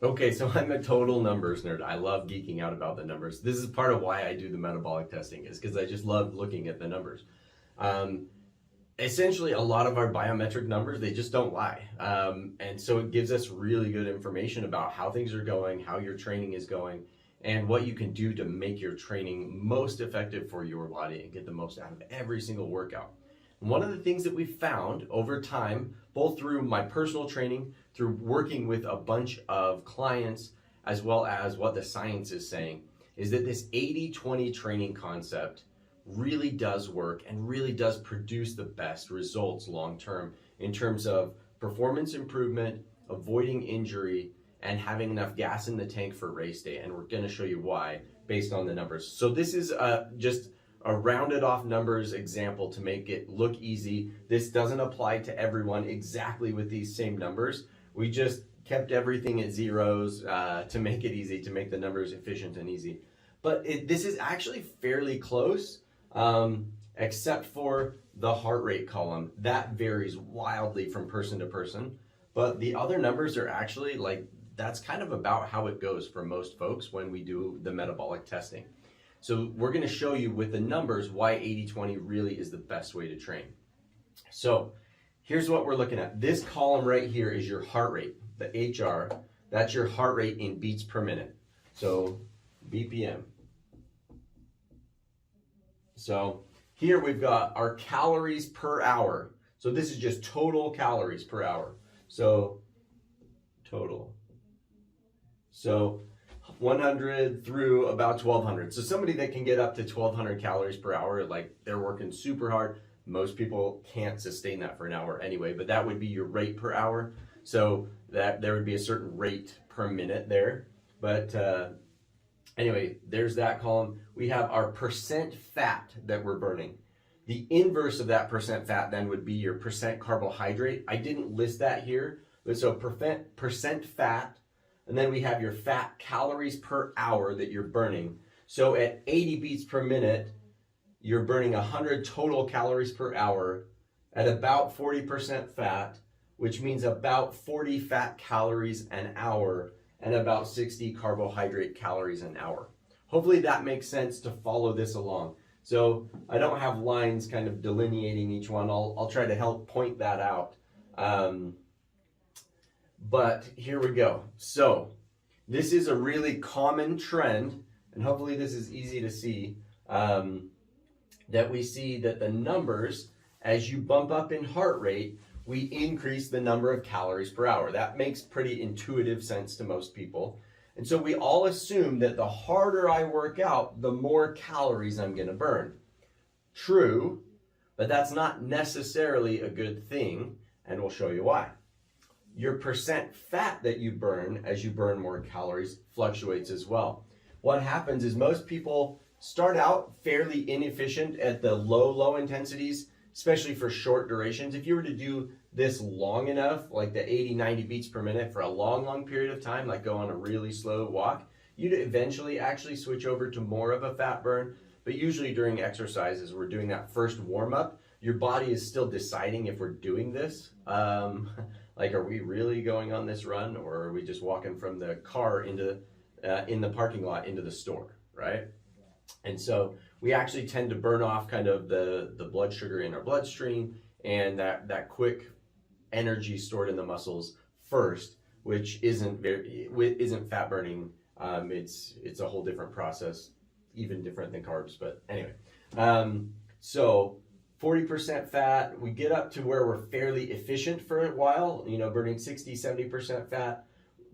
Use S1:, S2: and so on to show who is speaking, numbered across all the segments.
S1: Okay, so I'm a total numbers nerd. I love geeking out about the numbers. This is part of why I do the metabolic testing, is because I just love looking at the numbers. Um, Essentially, a lot of our biometric numbers, they just don't lie. And so it gives us really good information about how things are going, how your training is going, and what you can do to make your training most effective for your body and get the most out of every single workout. One of the things that we've found over time, both through my personal training, through working with a bunch of clients, as well as what the science is saying, is that this 80-20 training concept really does work and really does produce the best results long term in terms of performance improvement, avoiding injury, and having enough gas in the tank for race day. And we're going to show you why based on the numbers. So this is just a rounded off numbers example to make it look easy. This doesn't apply to everyone exactly with these same numbers. We just kept everything at zeros to make it easy, to make the numbers efficient and easy. But this is actually fairly close, except for the heart rate column. That varies wildly from person to person. But the other numbers are actually that's kind of about how it goes for most folks when we do the metabolic testing. So we're going to show you with the numbers why 80-20 really is the best way to train. So here's what we're looking at. This column right here is your heart rate, the HR. That's your heart rate in beats per minute. So BPM. So here we've got our calories per hour. So this is just total calories per hour. So total. So 100 through about 1200. So somebody that can get up to 1200 calories per hour, like they're working super hard. Most people can't sustain that for an hour anyway, but that would be your rate per hour. So that there would be a certain rate per minute there. But anyway, there's that column. We have our percent fat that we're burning. The inverse of that percent fat then would be your percent carbohydrate. I didn't list that here, but so percent fat, and then we have your fat calories per hour that you're burning. So at 80 beats per minute, you're burning 100 total calories per hour at about 40% fat, which means about 40 fat calories an hour and about 60 carbohydrate calories an hour. Hopefully that makes sense to follow this along. So I don't have lines kind of delineating each one. I'll try to help point that out. But here we go. So this is a really common trend, and hopefully this is easy to see, that we see that the numbers, as you bump up in heart rate, we increase the number of calories per hour. That makes pretty intuitive sense to most people. And so we all assume that the harder I work out, the more calories I'm going to burn. True, but that's not necessarily a good thing, and we'll show you why. Your percent fat that you burn as you burn more calories fluctuates as well. What happens is most people start out fairly inefficient at the low intensities, especially for short durations. If you were to do this long enough, like the 80-90 beats per minute for a long period of time, like go on a really slow walk, you'd eventually actually switch over to more of a fat burn. But usually during exercises, we're doing that first warm up. Your body is still deciding if we're doing this. Like, are we really going on this run, or are we just walking from the car into in the parking lot into the store, right? And so we actually tend to burn off kind of the blood sugar in our bloodstream and that quick energy stored in the muscles first, which isn't fat burning. It's a whole different process, even different than carbs. But anyway, so 40% fat, we get up to where we're fairly efficient for a while, burning 60-70% fat.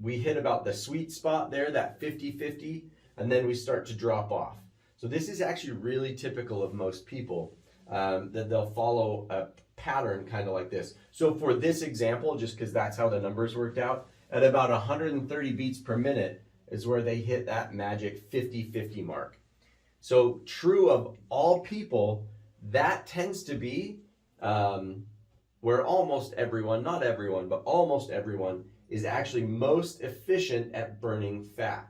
S1: We hit about the sweet spot there, that 50-50, and then we start to drop off. So this is actually really typical of most people, that they'll follow a pattern kind of like this. So for this example, just because that's how the numbers worked out, at about 130 beats per minute is where they hit that magic 50-50 mark. So true of all people, that tends to be where almost everyone, not everyone, but almost everyone is actually most efficient at burning fat.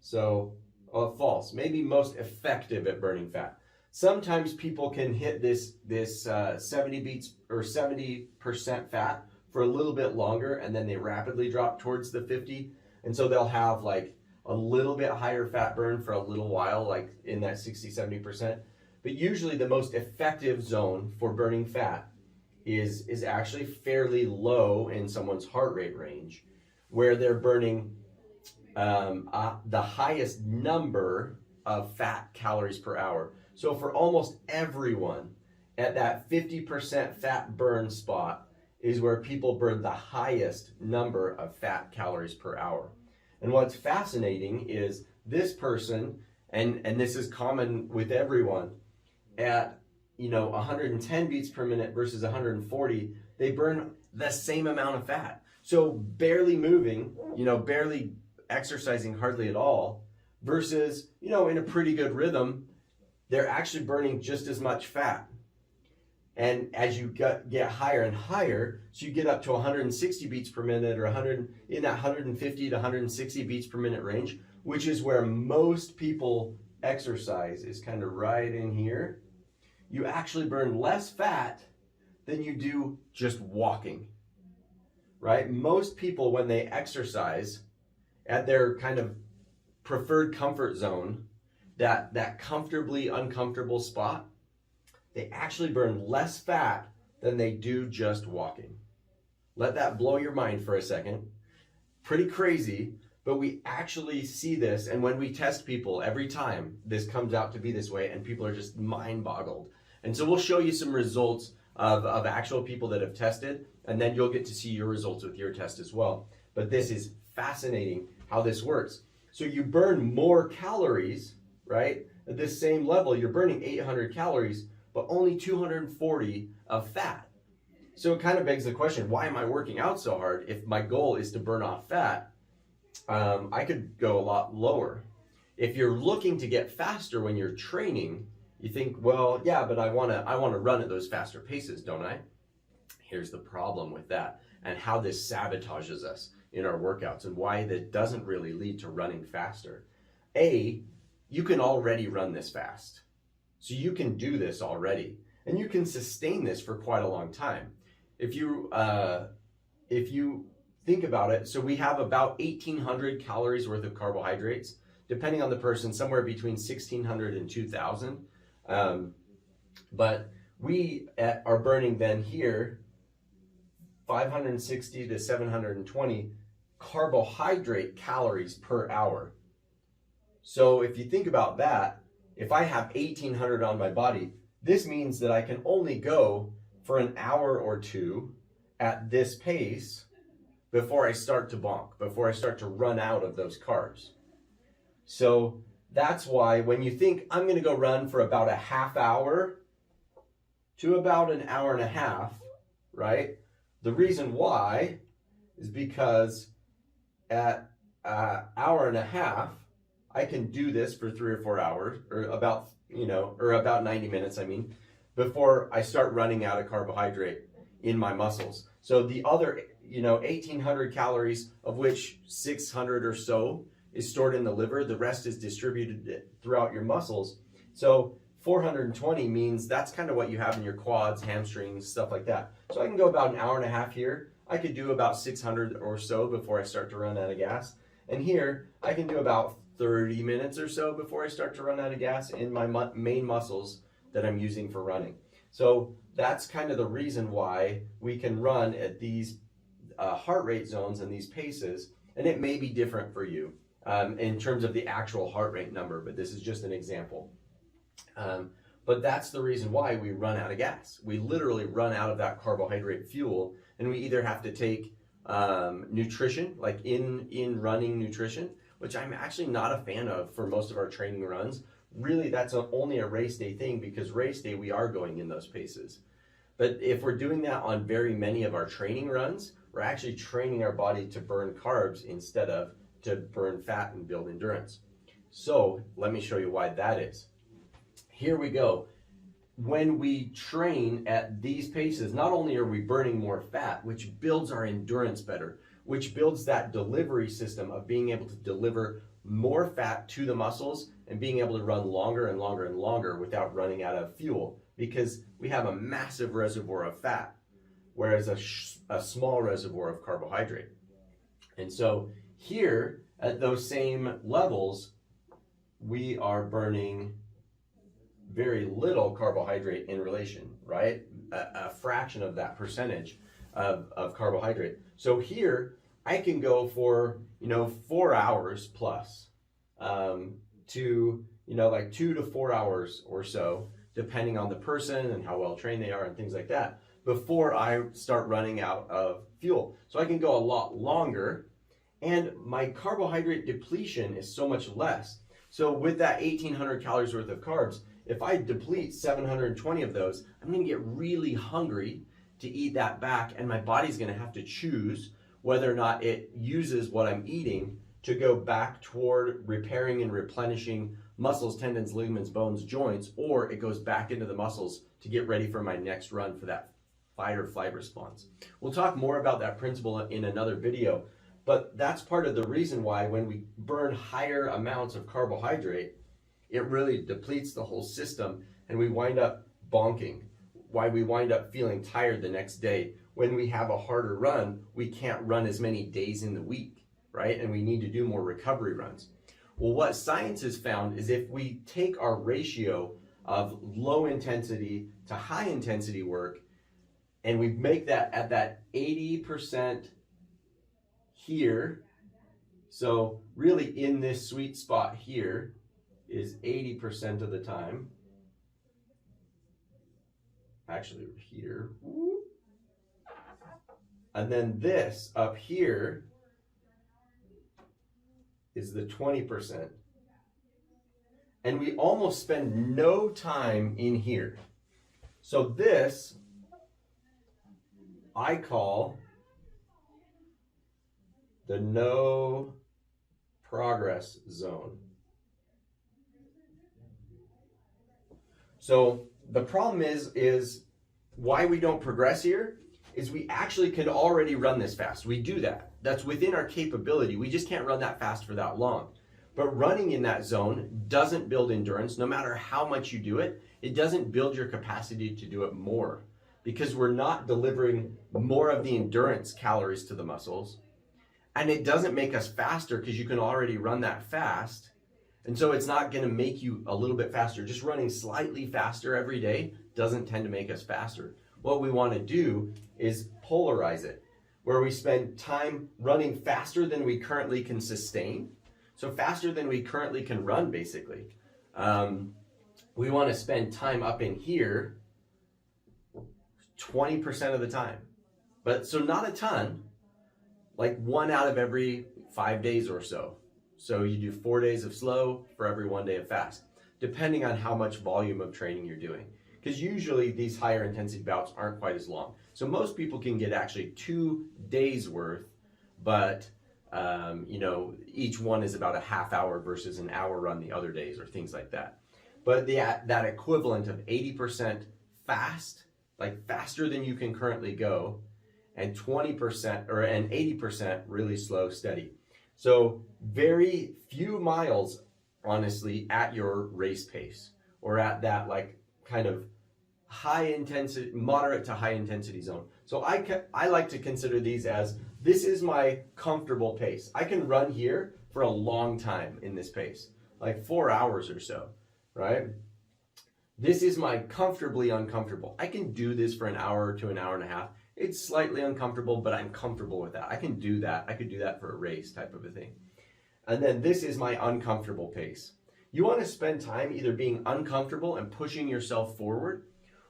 S1: So false, maybe most effective at burning fat. Sometimes people can hit this 70 beats or 70% fat for a little bit longer, and then they rapidly drop towards the 50. And so they'll have like a little bit higher fat burn for a little while, like in that 60-70%. But usually the most effective zone for burning fat is actually fairly low in someone's heart rate range, where they're burning the highest number of fat calories per hour. So for almost everyone, at that 50% fat burn spot is where people burn the highest number of fat calories per hour. And what's fascinating is this person, and this is common with everyone, at 110 beats per minute versus 140, they burn the same amount of fat. So barely moving, barely exercising hardly at all, versus, in a pretty good rhythm, they're actually burning just as much fat. And as you get higher and higher, so you get up to 160 beats per minute or in that 150 to 160 beats per minute range, which is where most people exercise, is kind of right in here. You actually burn less fat than you do just walking, right? Most people, when they exercise at their kind of preferred comfort zone, that comfortably uncomfortable spot, they actually burn less fat than they do just walking. Let that blow your mind for a second. Pretty crazy, but we actually see this, and when we test people, every time this comes out to be this way, and people are just mind-boggled. And so we'll show you some results of actual people that have tested, and then you'll get to see your results with your test as well. But this is fascinating how this works. So you burn more calories, right? At this same level, you're burning 800 calories, but only 240 of fat. So it kind of begs the question, why am I working out so hard if my goal is to burn off fat? I could go a lot lower. If you're looking to get faster when you're training, you think, well, yeah, but I want to run at those faster paces, don't I? Here's the problem with that, and how this sabotages us in our workouts, and why that doesn't really lead to running faster. You can already run this fast. So you can do this already, and you can sustain this for quite a long time. If you think about it, so we have about 1,800 calories worth of carbohydrates, depending on the person, somewhere between 1,600 and 2,000. But we are burning then here 560 to 720 carbohydrate calories per hour. So if you think about that, if I have 1,800 on my body, this means that I can only go for an hour or two at this pace before I start to bonk, before I start to run out of those carbs. So that's why when you think I'm going to go run for about a half hour to about an hour and a half, right? The reason why is because at an hour and a half, I can do this for 3 or 4 hours, or about 90 minutes, before I start running out of carbohydrate in my muscles. So the other, 1,800 calories, of which 600 or so is stored in the liver, the rest is distributed throughout your muscles. So 420 means that's kind of what you have in your quads, hamstrings, stuff like that. So I can go about an hour and a half here. I could do about 600 or so before I start to run out of gas. And here, I can do about 30 minutes or so before I start to run out of gas in my main muscles that I'm using for running. So that's kind of the reason why we can run at these heart rate zones and these paces, and it may be different for you in terms of the actual heart rate number, but this is just an example. But that's the reason why we run out of gas. We literally run out of that carbohydrate fuel, and we either have to take nutrition, like in running nutrition, which I'm actually not a fan of for most of our training runs. Really, that's only a race day thing, because race day we are going in those paces. But if we're doing that on very many of our training runs, we're actually training our body to burn carbs instead of to burn fat and build endurance. So let me show you why that is. Here we go. When we train at these paces, not only are we burning more fat, which builds our endurance better, which builds that delivery system of being able to deliver more fat to the muscles and being able to run longer and longer and longer without running out of fuel, because we have a massive reservoir of fat, whereas a small reservoir of carbohydrate. And so Here, at those same levels, we are burning very little carbohydrate in relation, right? A fraction of that percentage of carbohydrate. So here, I can go for, 4 hours plus to, like 2 to 4 hours or so, depending on the person and how well trained they are and things like that, before I start running out of fuel. So I can go a lot longer, and my carbohydrate depletion is so much less. So with that 1,800 calories worth of carbs, if I deplete 720 of those, I'm going to get really hungry to eat that back, and my body's going to have to choose whether or not it uses what I'm eating to go back toward repairing and replenishing muscles, tendons, ligaments, bones, joints, or it goes back into the muscles to get ready for my next run for that fight or flight response. We'll talk more about that principle in another video, but that's part of the reason why when we burn higher amounts of carbohydrate, it really depletes the whole system and we wind up bonking. Why we wind up feeling tired the next day. When we have a harder run, we can't run as many days in the week, right? And we need to do more recovery runs. Well, what science has found is if we take our ratio of low intensity to high intensity work and we make that at that 80% here, so really in this sweet spot here is 80% of the time. Actually here, and then this up here is the 20%. And we almost spend no time in here. So this I call the no progress zone. So the problem is why we don't progress here is we actually could already run this fast. We do that. That's within our capability. We just can't run that fast for that long. But running in that zone doesn't build endurance. No matter how much you do it, it doesn't build your capacity to do it more because we're not delivering more of the endurance calories to the muscles. And it doesn't make us faster because you can already run that fast. And so it's not going to make you a little bit faster. Just running slightly faster every day doesn't tend to make us faster. What we want to do is polarize it, where we spend time running faster than we currently can sustain. So faster than we currently can run, basically. We want to spend time up in here 20% of the time. But so not a ton, like 1 out of every 5 days or so. So you do 4 days of slow for every 1 day of fast, depending on how much volume of training you're doing. Because usually these higher intensity bouts aren't quite as long. So most people can get actually 2 days worth, but each one is about a half hour versus an hour run the other days or things like that. But that equivalent of 80% fast, like faster than you can currently go, and 20% and 80% really slow, steady. So very few miles, honestly, at your race pace or at that like kind of high intensity, moderate to high intensity zone. So I like to consider these as, this is my comfortable pace. I can run here for a long time in this pace, like 4 hours or so, right? This is my comfortably uncomfortable. I can do this for an hour to an hour and a half. It's slightly uncomfortable, but I'm comfortable with that. I can do that. I could do that for a race type of a thing. And then this is my uncomfortable pace. You want to spend time either being uncomfortable and pushing yourself forward,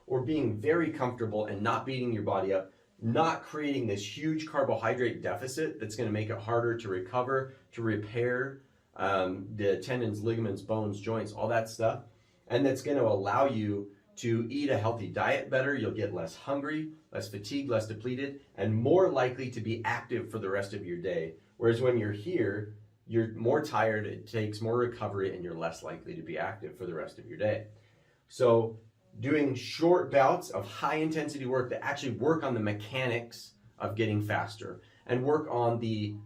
S1: or being very comfortable and not beating your body up, not creating this huge carbohydrate deficit that's going to make it harder to recover, to repair the tendons, ligaments, bones, joints, all that stuff. And that's going to allow you to eat a healthy diet better. You'll get less hungry, less fatigued, less depleted, and more likely to be active for the rest of your day. Whereas when you're here, you're more tired, it takes more recovery, and you're less likely to be active for the rest of your day. So doing short bouts of high intensity work that actually work on the mechanics of getting faster and work on the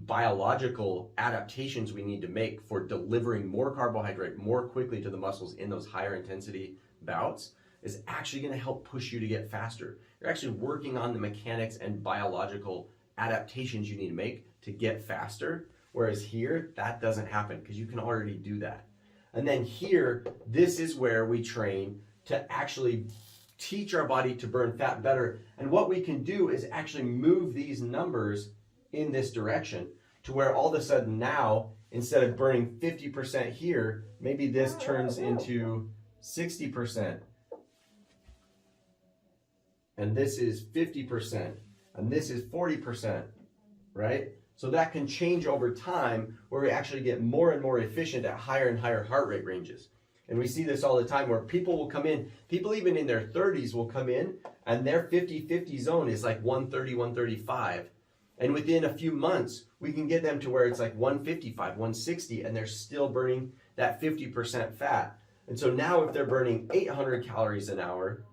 S1: biological adaptations we need to make for delivering more carbohydrate more quickly to the muscles in those higher intensity bouts is actually going to help push you to get faster. You're actually working on the mechanics and biological adaptations you need to make to get faster. Whereas here, that doesn't happen because you can already do that. And then here, this is where we train to actually teach our body to burn fat better. And what we can do is actually move these numbers in this direction to where all of a sudden now, instead of burning 50% here, maybe this turns into 60%. And this is 50%. And this is 40%, right? So that can change over time where we actually get more and more efficient at higher and higher heart rate ranges. And we see this all the time where people will come in, people even in their 30s will come in and their 50-50 zone is like 130, 135. And within a few months, we can get them to where it's like 155, 160, and they're still burning that 50% fat. And so now if they're burning 800 calories an hour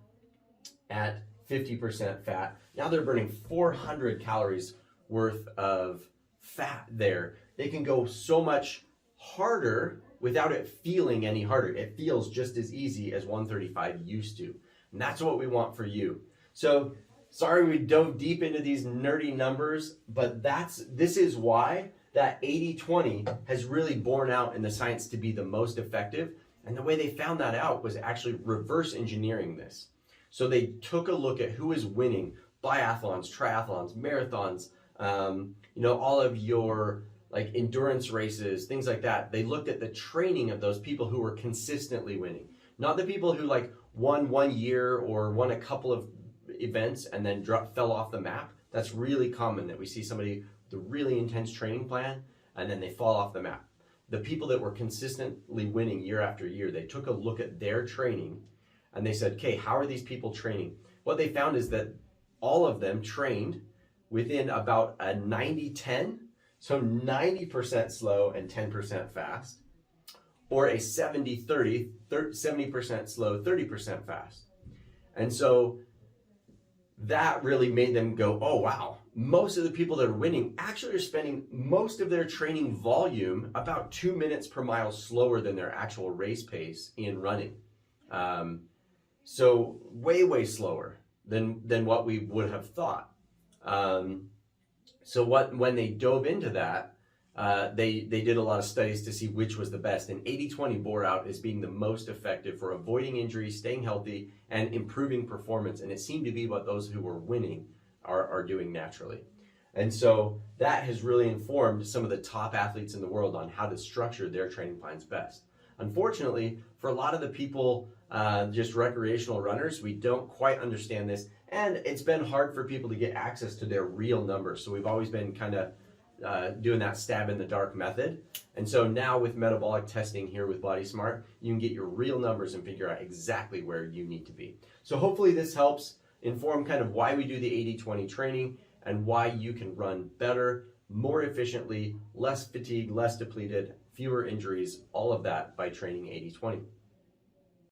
S1: at 50% fat, now they're burning 400 calories worth of fat there. They can go so much harder without it feeling any harder. It feels just as easy as 135 used to. And that's what we want for you. So sorry we dove deep into these nerdy numbers, but this is why that 80-20 has really borne out in the science to be the most effective. And the way they found that out was actually reverse engineering this. So they took a look at who is winning biathlons, triathlons, marathons, all of your like endurance races, things like that. They looked at the training of those people who were consistently winning, not the people who like won 1 year or won a couple of events and then fell off the map. That's really common that we see somebody with a really intense training plan and then they fall off the map. The people that were consistently winning year after year, they took a look at their training and they said, okay, how are these people training? What they found is that all of them trained within about a 90-10, so 90% slow and 10% fast, or a 70-30, 70% slow, 30% fast. And so that really made them go, oh wow, most of the people that are winning actually are spending most of their training volume about 2 minutes per mile slower than their actual race pace in running. So way slower than what we would have thought. So when they dove into that, they did a lot of studies to see which was the best, and 80-20 bore out as being the most effective for avoiding injuries, staying healthy, and improving performance. And it seemed to be what those who were winning are doing naturally. And so that has really informed some of the top athletes in the world on how to structure their training plans best. Unfortunately, for a lot of the people, just recreational runners, we don't quite understand this, and it's been hard for people to get access to their real numbers. So we've always been kind of doing that stab in the dark method. And so now with metabolic testing here with Body Smart, you can get your real numbers and figure out exactly where you need to be. So hopefully this helps inform kind of why we do the 80-20 training and why you can run better, more efficiently, less fatigued, less depleted, fewer injuries, all of that by training 80-20.